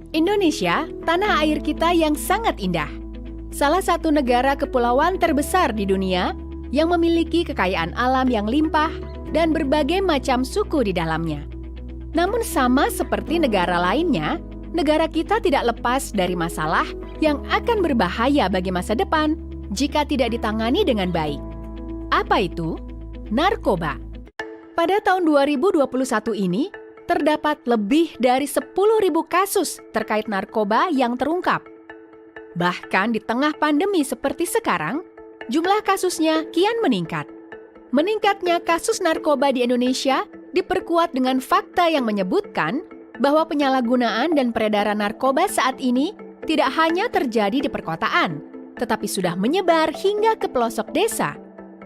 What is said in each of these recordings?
Indonesia, tanah air kita yang sangat indah. Salah satu negara kepulauan terbesar di dunia yang memiliki kekayaan alam yang limpah dan berbagai macam suku di dalamnya. Namun sama seperti negara lainnya, negara kita tidak lepas dari masalah yang akan berbahaya bagi masa depan jika tidak ditangani dengan baik. Apa itu? Narkoba. Pada tahun 2021 ini, terdapat lebih dari 10.000 kasus terkait narkoba yang terungkap. Bahkan di tengah pandemi seperti sekarang, jumlah kasusnya kian meningkat. Meningkatnya kasus narkoba di Indonesia diperkuat dengan fakta yang menyebutkan bahwa penyalahgunaan dan peredaran narkoba saat ini tidak hanya terjadi di perkotaan, tetapi sudah menyebar hingga ke pelosok desa.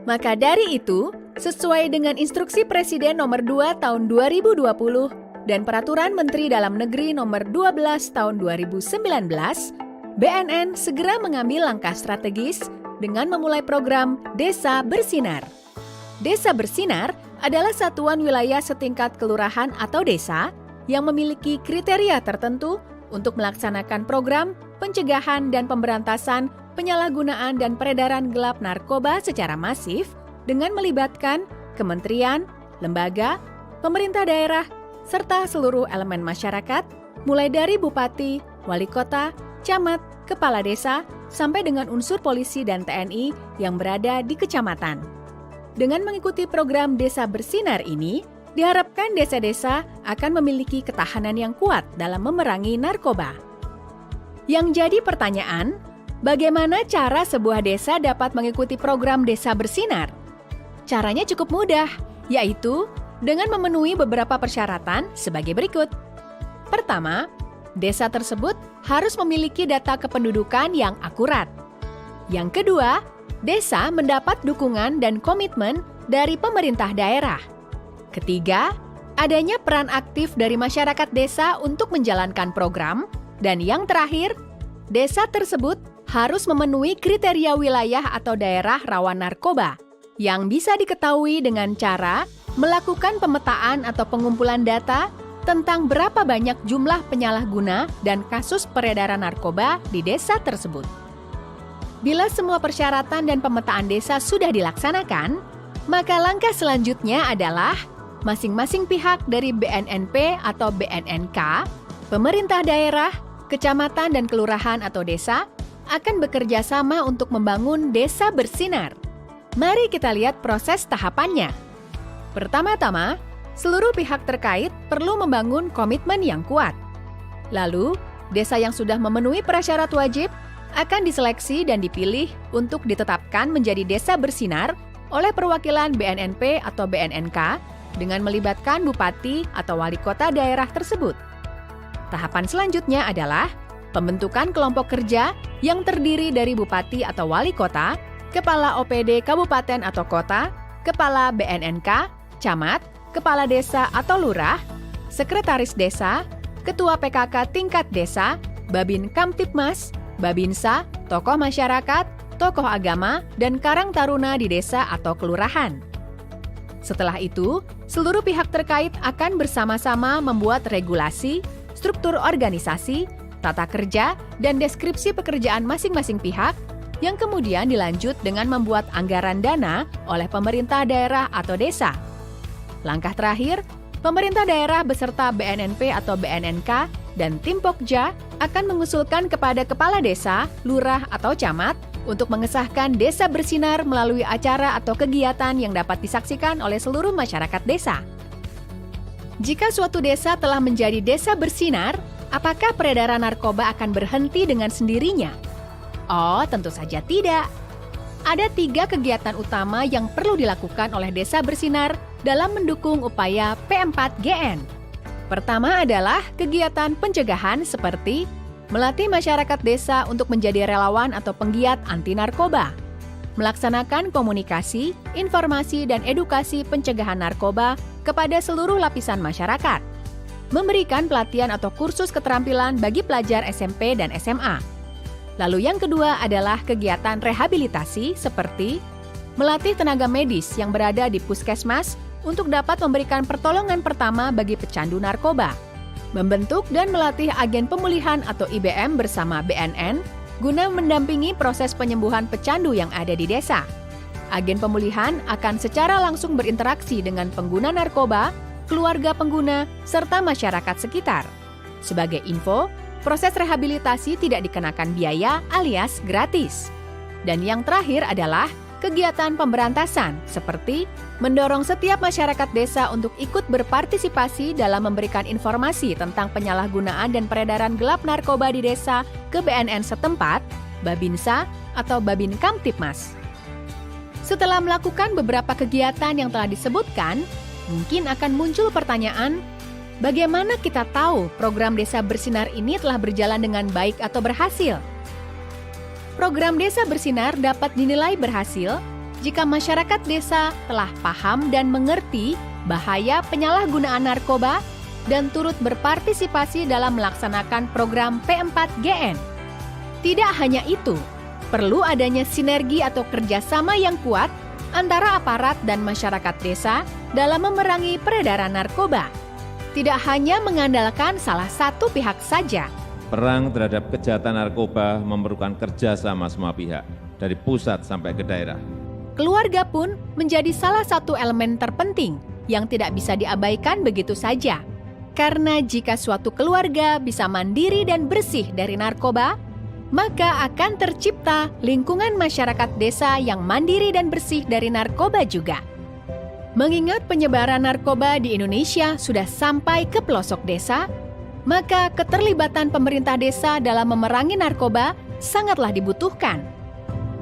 Maka dari itu, sesuai dengan Instruksi Presiden Nomor 2 Tahun 2020 dan Peraturan Menteri Dalam Negeri Nomor 12 Tahun 2019, BNN segera mengambil langkah strategis dengan memulai program Desa Bersinar. Desa Bersinar adalah satuan wilayah setingkat kelurahan atau desa yang memiliki kriteria tertentu untuk melaksanakan program pencegahan dan pemberantasan penyalahgunaan dan peredaran gelap narkoba secara masif dengan melibatkan kementerian, lembaga, pemerintah daerah, serta seluruh elemen masyarakat, mulai dari bupati, wali kota, camat, kepala desa, sampai dengan unsur polisi dan TNI yang berada di kecamatan. Dengan mengikuti program Desa Bersinar ini, diharapkan desa-desa akan memiliki ketahanan yang kuat dalam memerangi narkoba. Yang jadi pertanyaan, bagaimana cara sebuah desa dapat mengikuti program Desa Bersinar? Caranya cukup mudah, yaitu dengan memenuhi beberapa persyaratan sebagai berikut. Pertama, desa tersebut harus memiliki data kependudukan yang akurat. Yang kedua, desa mendapat dukungan dan komitmen dari pemerintah daerah. Ketiga, adanya peran aktif dari masyarakat desa untuk menjalankan program. Dan yang terakhir, desa tersebut harus memenuhi kriteria wilayah atau daerah rawan narkoba yang bisa diketahui dengan cara melakukan pemetaan atau pengumpulan data tentang berapa banyak jumlah penyalahguna dan kasus peredaran narkoba di desa tersebut. Bila semua persyaratan dan pemetaan desa sudah dilaksanakan, maka langkah selanjutnya adalah masing-masing pihak dari BNNP atau BNNK, pemerintah daerah, kecamatan dan kelurahan atau desa akan bekerja sama untuk membangun Desa Bersinar. Mari kita lihat proses tahapannya. Pertama-tama, seluruh pihak terkait perlu membangun komitmen yang kuat. Lalu, desa yang sudah memenuhi prasyarat wajib akan diseleksi dan dipilih untuk ditetapkan menjadi Desa Bersinar oleh perwakilan BNNP atau BNNK dengan melibatkan bupati atau wali kota daerah tersebut. Tahapan selanjutnya adalah pembentukan kelompok kerja yang terdiri dari bupati atau wali kota, kepala OPD kabupaten atau kota, kepala BNNK, camat, kepala desa atau lurah, sekretaris desa, ketua PKK tingkat desa, Babin Kamtipmas, Babinsa, tokoh masyarakat, tokoh agama, dan karang taruna di desa atau kelurahan. Setelah itu, seluruh pihak terkait akan bersama-sama membuat regulasi, struktur organisasi, tata kerja, dan deskripsi pekerjaan masing-masing pihak yang kemudian dilanjut dengan membuat anggaran dana oleh pemerintah daerah atau desa. Langkah terakhir, pemerintah daerah beserta BNNP atau BNNK dan tim Pokja akan mengusulkan kepada kepala desa, lurah atau camat untuk mengesahkan Desa Bersinar melalui acara atau kegiatan yang dapat disaksikan oleh seluruh masyarakat desa. Jika suatu desa telah menjadi Desa Bersinar, apakah peredaran narkoba akan berhenti dengan sendirinya? Oh, tentu saja tidak. Ada 3 kegiatan utama yang perlu dilakukan oleh Desa Bersinar dalam mendukung upaya P4GN. Pertama adalah kegiatan pencegahan seperti melatih masyarakat desa untuk menjadi relawan atau penggiat anti narkoba, melaksanakan komunikasi, informasi, dan edukasi pencegahan narkoba kepada seluruh lapisan masyarakat, memberikan pelatihan atau kursus keterampilan bagi pelajar SMP dan SMA. Lalu yang kedua adalah kegiatan rehabilitasi seperti melatih tenaga medis yang berada di puskesmas untuk dapat memberikan pertolongan pertama bagi pecandu narkoba, membentuk dan melatih agen pemulihan atau IBM bersama BNN guna mendampingi proses penyembuhan pecandu yang ada di desa. Agen pemulihan akan secara langsung berinteraksi dengan pengguna narkoba, keluarga pengguna, serta masyarakat sekitar. Sebagai info, proses rehabilitasi tidak dikenakan biaya alias gratis. Dan yang terakhir adalah kegiatan pemberantasan, seperti mendorong setiap masyarakat desa untuk ikut berpartisipasi dalam memberikan informasi tentang penyalahgunaan dan peredaran gelap narkoba di desa ke BNN setempat, Babinsa, atau Babin Kamtipmas. Setelah melakukan beberapa kegiatan yang telah disebutkan, mungkin akan muncul pertanyaan, bagaimana kita tahu program Desa Bersinar ini telah berjalan dengan baik atau berhasil? Program Desa Bersinar dapat dinilai berhasil jika masyarakat desa telah paham dan mengerti bahaya penyalahgunaan narkoba dan turut berpartisipasi dalam melaksanakan program P4GN. Tidak hanya itu, perlu adanya sinergi atau kerjasama yang kuat antara aparat dan masyarakat desa dalam memerangi peredaran narkoba. Tidak hanya mengandalkan salah satu pihak saja. Perang terhadap kejahatan narkoba memerlukan kerjasama semua pihak, dari pusat sampai ke daerah. Keluarga pun menjadi salah satu elemen terpenting yang tidak bisa diabaikan begitu saja. Karena jika suatu keluarga bisa mandiri dan bersih dari narkoba, maka akan tercipta lingkungan masyarakat desa yang mandiri dan bersih dari narkoba juga. Mengingat penyebaran narkoba di Indonesia sudah sampai ke pelosok desa, maka keterlibatan pemerintah desa dalam memerangi narkoba sangatlah dibutuhkan.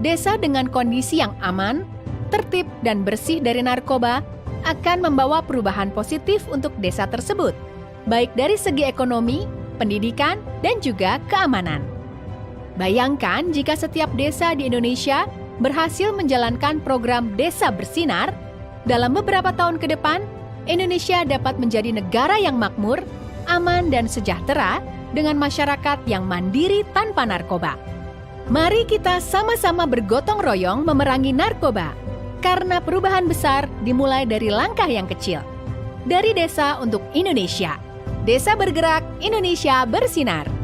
Desa dengan kondisi yang aman, tertib, dan bersih dari narkoba akan membawa perubahan positif untuk desa tersebut, baik dari segi ekonomi, pendidikan, dan juga keamanan. Bayangkan jika setiap desa di Indonesia berhasil menjalankan program Desa Bersinar, dalam beberapa tahun ke depan, Indonesia dapat menjadi negara yang makmur, aman, dan sejahtera dengan masyarakat yang mandiri tanpa narkoba. Mari kita sama-sama bergotong royong memerangi narkoba, karena perubahan besar dimulai dari langkah yang kecil. Dari desa untuk Indonesia. Desa bergerak, Indonesia bersinar.